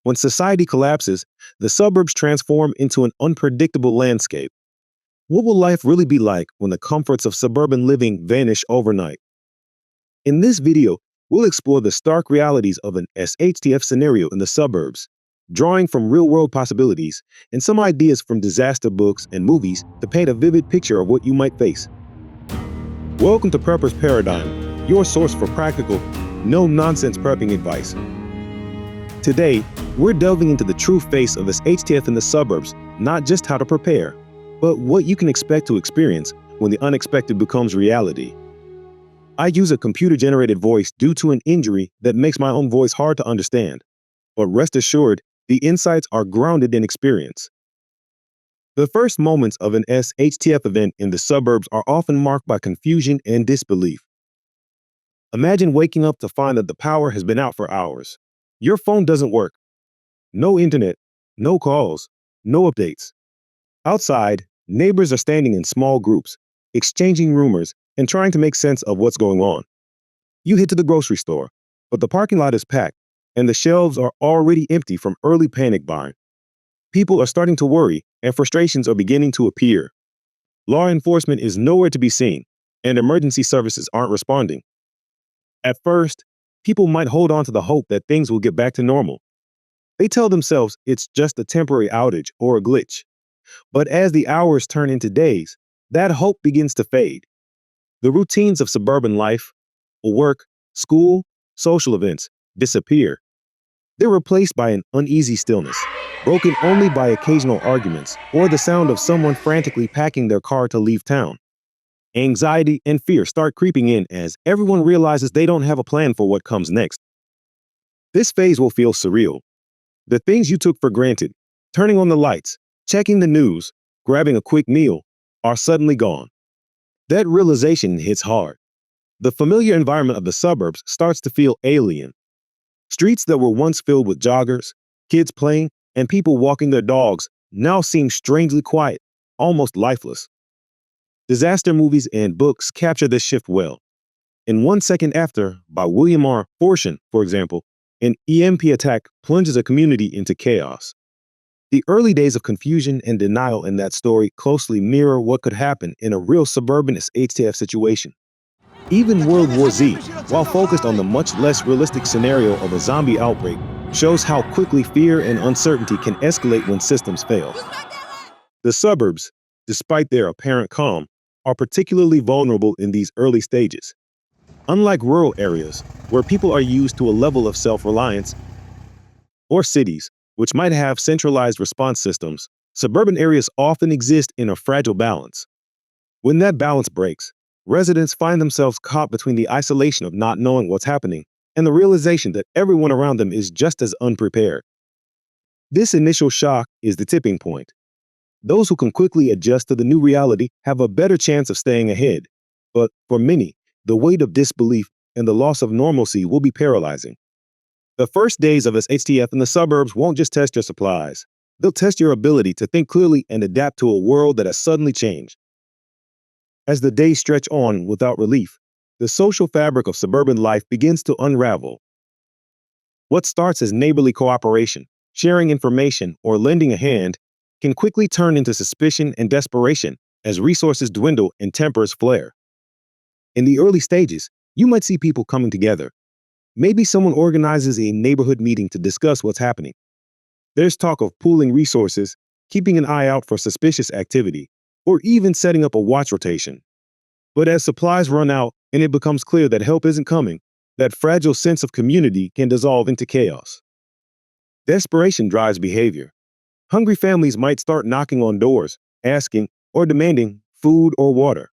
When society collapses, the suburbs transform into an unpredictable landscape. What will life really be like when the comforts of suburban living vanish overnight? In this video, we'll explore the stark realities of an SHTF scenario in the suburbs, drawing from real-world possibilities and some ideas from disaster books and movies to paint a vivid picture of what you might face. Welcome to Prepper's Paradigm, your source for practical, no-nonsense prepping advice. Today, we're delving into the true face of SHTF in the suburbs, not just how to prepare, but what you can expect to experience when the unexpected becomes reality. I use a computer-generated voice due to an injury that makes my own voice hard to understand, but rest assured, the insights are grounded in experience. The first moments of an SHTF event in the suburbs are often marked by confusion and disbelief. Imagine waking up to find that the power has been out for hours. Your phone doesn't work. No internet, no calls, no updates. Outside, neighbors are standing in small groups, exchanging rumors and trying to make sense of what's going on. You head to the grocery store, but the parking lot is packed and the shelves are already empty from early panic buying. People are starting to worry and frustrations are beginning to appear. Law enforcement is nowhere to be seen and emergency services aren't responding. At first, people might hold on to the hope that things will get back to normal. They tell themselves it's just a temporary outage or a glitch. But as the hours turn into days, that hope begins to fade. The routines of suburban life, work, school, social events, disappear. They're replaced by an uneasy stillness, broken only by occasional arguments or the sound of someone frantically packing their car to leave town. Anxiety and fear start creeping in as everyone realizes they don't have a plan for what comes next. This phase will feel surreal. The things you took for granted, turning on the lights, checking the news, grabbing a quick meal, are suddenly gone. That realization hits hard. The familiar environment of the suburbs starts to feel alien. Streets that were once filled with joggers, kids playing, and people walking their dogs now seem strangely quiet, almost lifeless. Disaster movies and books capture this shift well. In 1 Second After, by William R. Forshon, for example, an EMP attack plunges a community into chaos. The early days of confusion and denial in that story closely mirror what could happen in a real suburban SHTF situation. Even World War Z, while focused on the much less realistic scenario of a zombie outbreak, shows how quickly fear and uncertainty can escalate when systems fail. The suburbs, despite their apparent calm, are particularly vulnerable in these early stages. Unlike rural areas, where people are used to a level of self-reliance, or cities, which might have centralized response systems, suburban areas often exist in a fragile balance. When that balance breaks, residents find themselves caught between the isolation of not knowing what's happening and the realization that everyone around them is just as unprepared. This initial shock is the tipping point. Those who can quickly adjust to the new reality have a better chance of staying ahead. But for many, the weight of disbelief and the loss of normalcy will be paralyzing. The first days of SHTF in the suburbs won't just test your supplies. They'll test your ability to think clearly and adapt to a world that has suddenly changed. As the days stretch on without relief, the social fabric of suburban life begins to unravel. What starts as neighborly cooperation, sharing information, or lending a hand can quickly turn into suspicion and desperation as resources dwindle and tempers flare. In the early stages, you might see people coming together. Maybe someone organizes a neighborhood meeting to discuss what's happening. There's talk of pooling resources, keeping an eye out for suspicious activity, or even setting up a watch rotation. But as supplies run out and it becomes clear that help isn't coming, that fragile sense of community can dissolve into chaos. Desperation drives behavior. Hungry families might start knocking on doors, asking or demanding food or water.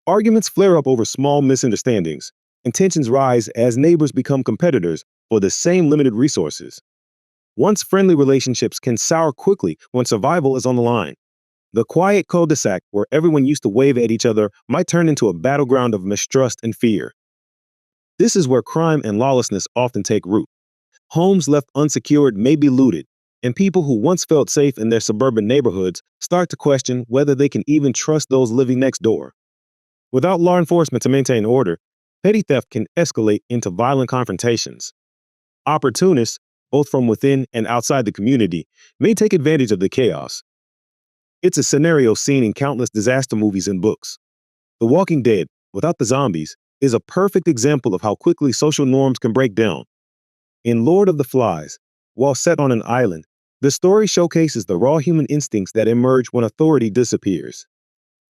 Arguments flare up over small misunderstandings, and tensions rise as neighbors become competitors for the same limited resources. Once friendly relationships can sour quickly when survival is on the line. The quiet cul-de-sac where everyone used to wave at each other might turn into a battleground of mistrust and fear. This is where crime and lawlessness often take root. Homes left unsecured may be looted, and people who once felt safe in their suburban neighborhoods start to question whether they can even trust those living next door. Without law enforcement to maintain order, petty theft can escalate into violent confrontations. Opportunists, both from within and outside the community, may take advantage of the chaos. It's a scenario seen in countless disaster movies and books. The Walking Dead, without the zombies, is a perfect example of how quickly social norms can break down. In Lord of the Flies, while set on an island, the story showcases the raw human instincts that emerge when authority disappears.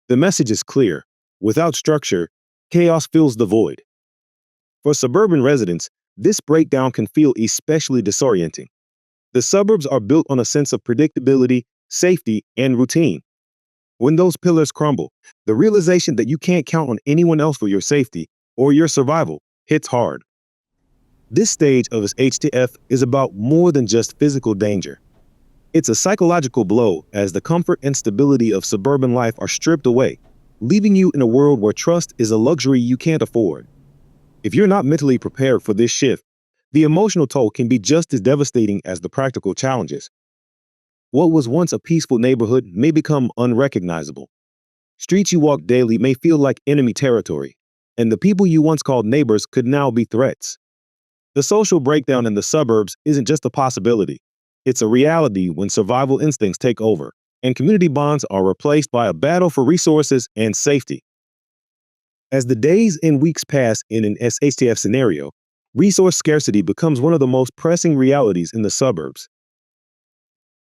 The message is clear. Without structure, chaos fills the void. For suburban residents, this breakdown can feel especially disorienting. The suburbs are built on a sense of predictability, safety, and routine. When those pillars crumble, the realization that you can't count on anyone else for your safety or your survival hits hard. This stage of HTF is about more than just physical danger. It's a psychological blow as the comfort and stability of suburban life are stripped away, leaving you in a world where trust is a luxury you can't afford. If you're not mentally prepared for this shift, the emotional toll can be just as devastating as the practical challenges. What was once a peaceful neighborhood may become unrecognizable. Streets you walk daily may feel like enemy territory, and the people you once called neighbors could now be threats. The social breakdown in the suburbs isn't just a possibility. It's a reality when survival instincts take over, and community bonds are replaced by a battle for resources and safety. As the days and weeks pass in an SHTF scenario, resource scarcity becomes one of the most pressing realities in the suburbs.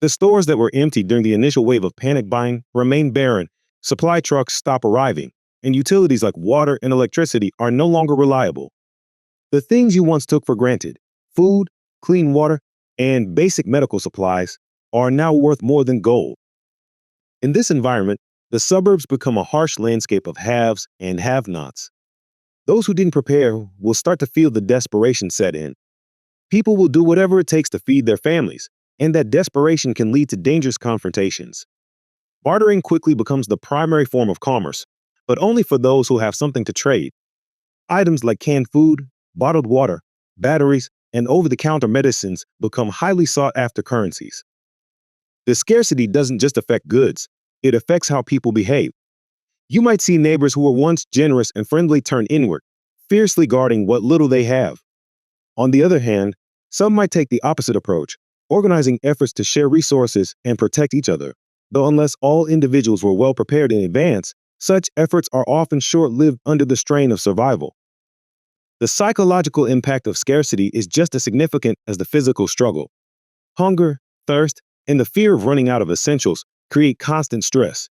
The stores that were empty during the initial wave of panic buying remain barren, supply trucks stop arriving, and utilities like water and electricity are no longer reliable. The things you once took for granted, food, clean water, and basic medical supplies, are now worth more than gold. In this environment, the suburbs become a harsh landscape of haves and have-nots. Those who didn't prepare will start to feel the desperation set in. People will do whatever it takes to feed their families, and that desperation can lead to dangerous confrontations. Bartering quickly becomes the primary form of commerce, but only for those who have something to trade. Items like canned food, bottled water, batteries, and over-the-counter medicines become highly sought-after currencies. The scarcity doesn't just affect goods, it affects how people behave. You might see neighbors who were once generous and friendly turn inward, fiercely guarding what little they have. On the other hand, some might take the opposite approach, organizing efforts to share resources and protect each other. Though unless all individuals were well prepared in advance, such efforts are often short-lived under the strain of survival. The psychological impact of scarcity is just as significant as the physical struggle. Hunger, thirst, and the fear of running out of essentials create constant stress.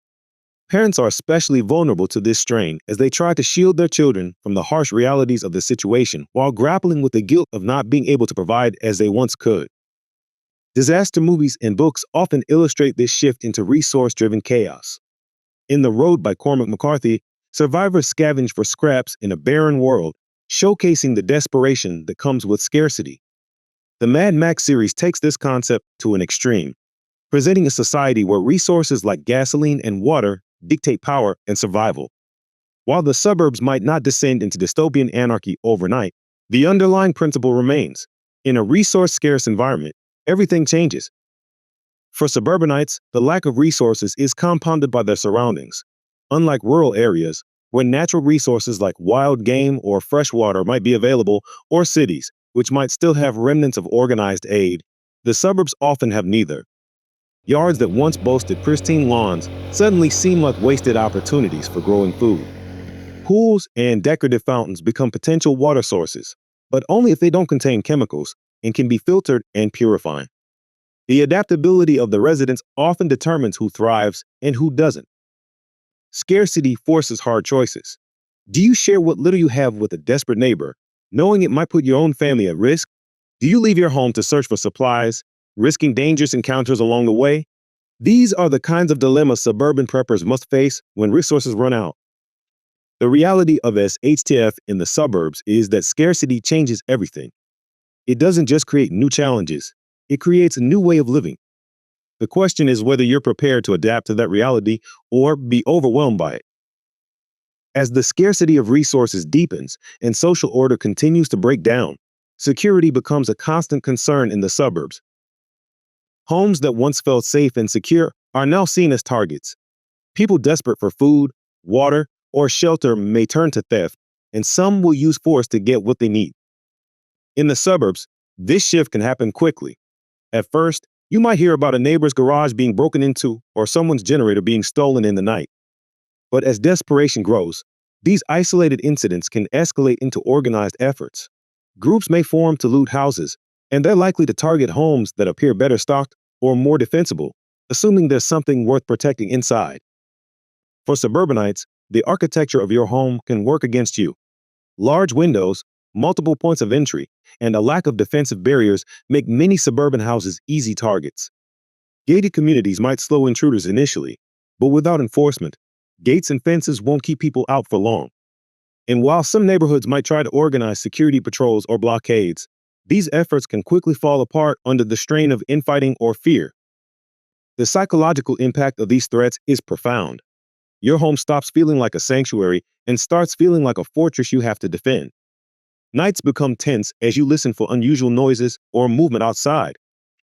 Parents are especially vulnerable to this strain as they try to shield their children from the harsh realities of the situation while grappling with the guilt of not being able to provide as they once could. Disaster movies and books often illustrate this shift into resource-driven chaos. In The Road by Cormac McCarthy, survivors scavenge for scraps in a barren world, showcasing the desperation that comes with scarcity. The Mad Max series takes this concept to an extreme, presenting a society where resources like gasoline and water dictate power and survival. While the suburbs might not descend into dystopian anarchy overnight, the underlying principle remains. In a resource-scarce environment, everything changes. For suburbanites, the lack of resources is compounded by their surroundings. Unlike rural areas, where natural resources like wild game or fresh water might be available, or cities, which might still have remnants of organized aid, the suburbs often have neither. Yards that once boasted pristine lawns suddenly seem like wasted opportunities for growing food. Pools and decorative fountains become potential water sources, but only if they don't contain chemicals and can be filtered and purified. The adaptability of the residents often determines who thrives and who doesn't. Scarcity forces hard choices. Do you share what little you have with a desperate neighbor, knowing it might put your own family at risk? Do you leave your home to search for supplies, risking dangerous encounters along the way? These are the kinds of dilemmas suburban preppers must face when resources run out. The reality of SHTF in the suburbs is that scarcity changes everything. It doesn't just create new challenges, it creates a new way of living. The question is whether you're prepared to adapt to that reality or be overwhelmed by it. As the scarcity of resources deepens and social order continues to break down, security becomes a constant concern in the suburbs. Homes that once felt safe and secure are now seen as targets. People desperate for food, water, or shelter may turn to theft, and some will use force to get what they need. In the suburbs, This shift can happen quickly. At first, you might hear about a neighbor's garage being broken into or someone's generator being stolen in the night. But as desperation grows, these isolated incidents can escalate into organized efforts. Groups may form to loot houses, and they're likely to target homes that appear better stocked or more defensible, assuming there's something worth protecting inside. For suburbanites, the architecture of your home can work against you. Large windows, multiple points of entry, and a lack of defensive barriers make many suburban houses easy targets. Gated communities might slow intruders initially, but without enforcement, gates and fences won't keep people out for long. And while some neighborhoods might try to organize security patrols or blockades, these efforts can quickly fall apart under the strain of infighting or fear. The psychological impact of these threats is profound. Your home stops feeling like a sanctuary and starts feeling like a fortress you have to defend. Nights become tense as you listen for unusual noises or movement outside.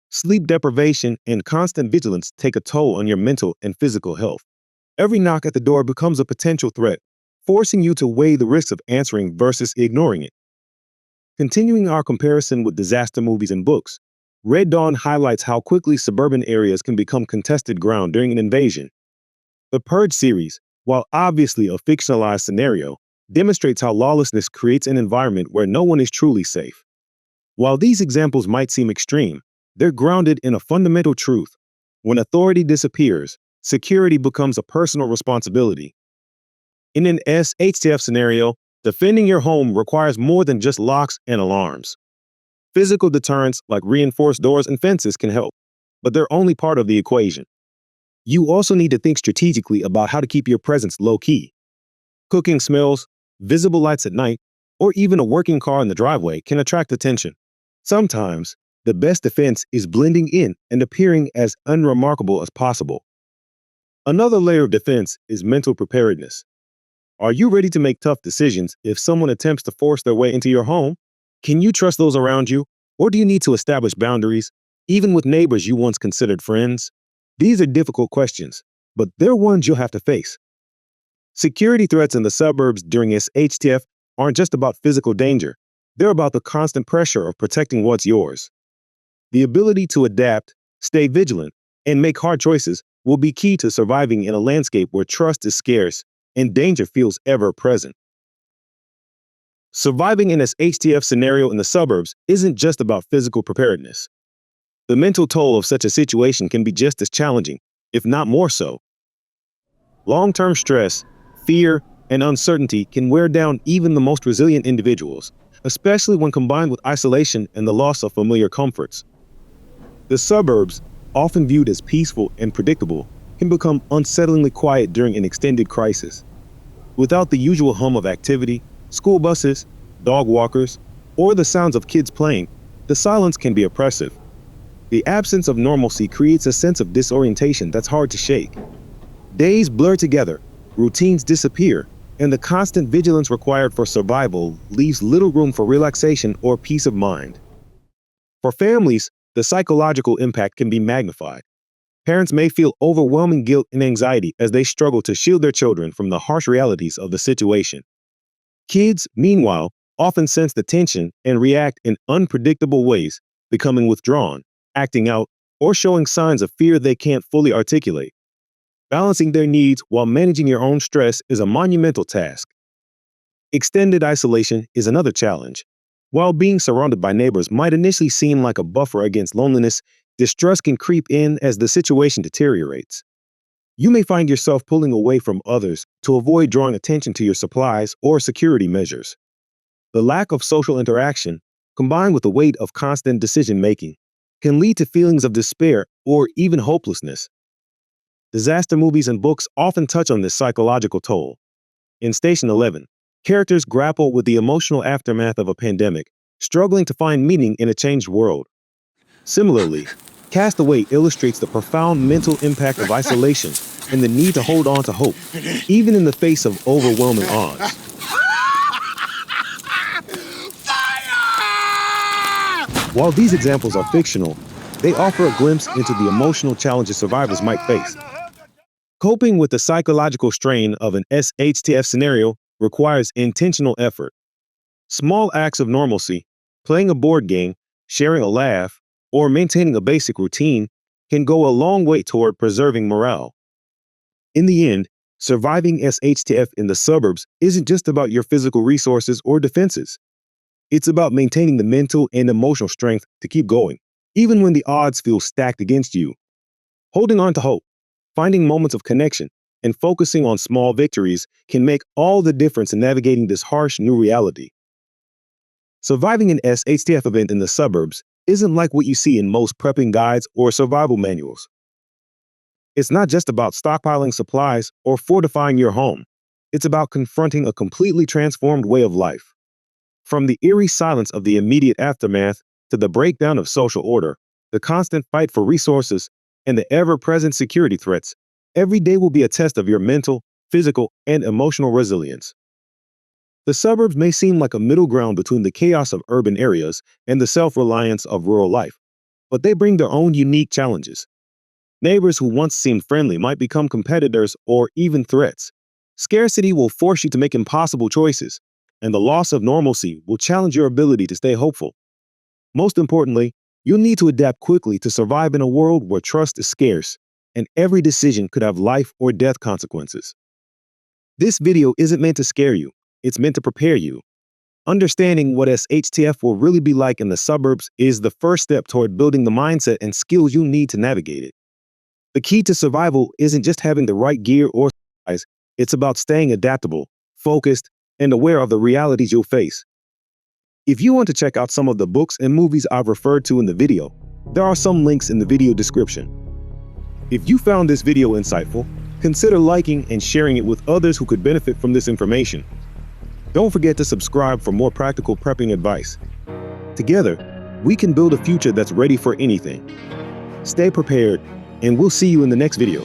Sleep deprivation and constant vigilance take a toll on your mental and physical health. Every knock at the door becomes a potential threat, forcing you to weigh the risks of answering versus ignoring it. Continuing our comparison with disaster movies and books, Red Dawn highlights how quickly suburban areas can become contested ground during an invasion. The Purge series, while obviously a fictionalized scenario, demonstrates how lawlessness creates an environment where no one is truly safe. While these examples might seem extreme, they're grounded in a fundamental truth. When authority disappears, security becomes a personal responsibility. In an SHTF scenario, defending your home requires more than just locks and alarms. Physical deterrents like reinforced doors and fences can help, but they're only part of the equation. You also need to think strategically about how to keep your presence low-key. Cooking smells, visible lights at night, or even a working car in the driveway can attract attention. Sometimes, the best defense is blending in and appearing as unremarkable as possible. Another layer of defense is mental preparedness. Are you ready to make tough decisions if someone attempts to force their way into your home? Can you trust those around you, or do you need to establish boundaries, even with neighbors you once considered friends? These are difficult questions, but they're ones you'll have to face. Security threats in the suburbs during SHTF aren't just about physical danger. They're about the constant pressure of protecting what's yours. The ability to adapt, stay vigilant, and make hard choices will be key to surviving in a landscape where trust is scarce and danger feels ever present. Surviving in an SHTF scenario in the suburbs isn't just about physical preparedness. The mental toll of such a situation can be just as challenging, if not more so. Long-term stress, fear, and uncertainty can wear down even the most resilient individuals, especially when combined with isolation and the loss of familiar comforts. The suburbs, often viewed as peaceful and predictable, can become unsettlingly quiet during an extended crisis. Without the usual hum of activity, school buses, dog walkers, or the sounds of kids playing, the silence can be oppressive. The absence of normalcy creates a sense of disorientation that's hard to shake. Days blur together, routines disappear, and the constant vigilance required for survival leaves little room for relaxation or peace of mind. For families, the psychological impact can be magnified. Parents may feel overwhelming guilt and anxiety as they struggle to shield their children from the harsh realities of the situation. Kids, meanwhile, often sense the tension and react in unpredictable ways, becoming withdrawn, acting out, or showing signs of fear they can't fully articulate. Balancing their needs while managing your own stress is a monumental task. Extended isolation is another challenge. While being surrounded by neighbors might initially seem like a buffer against loneliness, distrust can creep in as the situation deteriorates. You may find yourself pulling away from others to avoid drawing attention to your supplies or security measures. The lack of social interaction, combined with the weight of constant decision-making, can lead to feelings of despair or even hopelessness. Disaster movies and books often touch on this psychological toll. In Station 11, characters grapple with the emotional aftermath of a pandemic, struggling to find meaning in a changed world. Similarly, Castaway illustrates the profound mental impact of isolation and the need to hold on to hope, even in the face of overwhelming odds. While these examples are fictional, they offer a glimpse into the emotional challenges survivors might face. Coping with the psychological strain of an SHTF scenario requires intentional effort. Small acts of normalcy, playing a board game, sharing a laugh, or maintaining a basic routine can go a long way toward preserving morale. In the end, surviving SHTF in the suburbs isn't just about your physical resources or defenses. It's about maintaining the mental and emotional strength to keep going, even when the odds feel stacked against you. Holding on to hope, finding moments of connection, and focusing on small victories can make all the difference in navigating this harsh new reality. Surviving an SHTF event in the suburbs isn't like what you see in most prepping guides or survival manuals. It's not just about stockpiling supplies or fortifying your home. It's about confronting a completely transformed way of life. From the eerie silence of the immediate aftermath to the breakdown of social order, the constant fight for resources, and the ever-present security threats, every day will be a test of your mental, physical, and emotional resilience. The suburbs may seem like a middle ground between the chaos of urban areas and the self-reliance of rural life, but they bring their own unique challenges. Neighbors who once seemed friendly might become competitors or even threats. Scarcity will force you to make impossible choices, and the loss of normalcy will challenge your ability to stay hopeful. Most importantly, you'll need to adapt quickly to survive in a world where trust is scarce, and every decision could have life or death consequences. This video isn't meant to scare you, it's meant to prepare you. Understanding what SHTF will really be like in the suburbs is the first step toward building the mindset and skills you need to navigate it. The key to survival isn't just having the right gear or supplies, it's about staying adaptable, focused, and aware of the realities you'll face. If you want to check out some of the books and movies I've referred to in the video, there are some links in the video description. If you found this video insightful, consider liking and sharing it with others who could benefit from this information. Don't forget to subscribe for more practical prepping advice. Together, we can build a future that's ready for anything. Stay prepared, and we'll see you in the next video.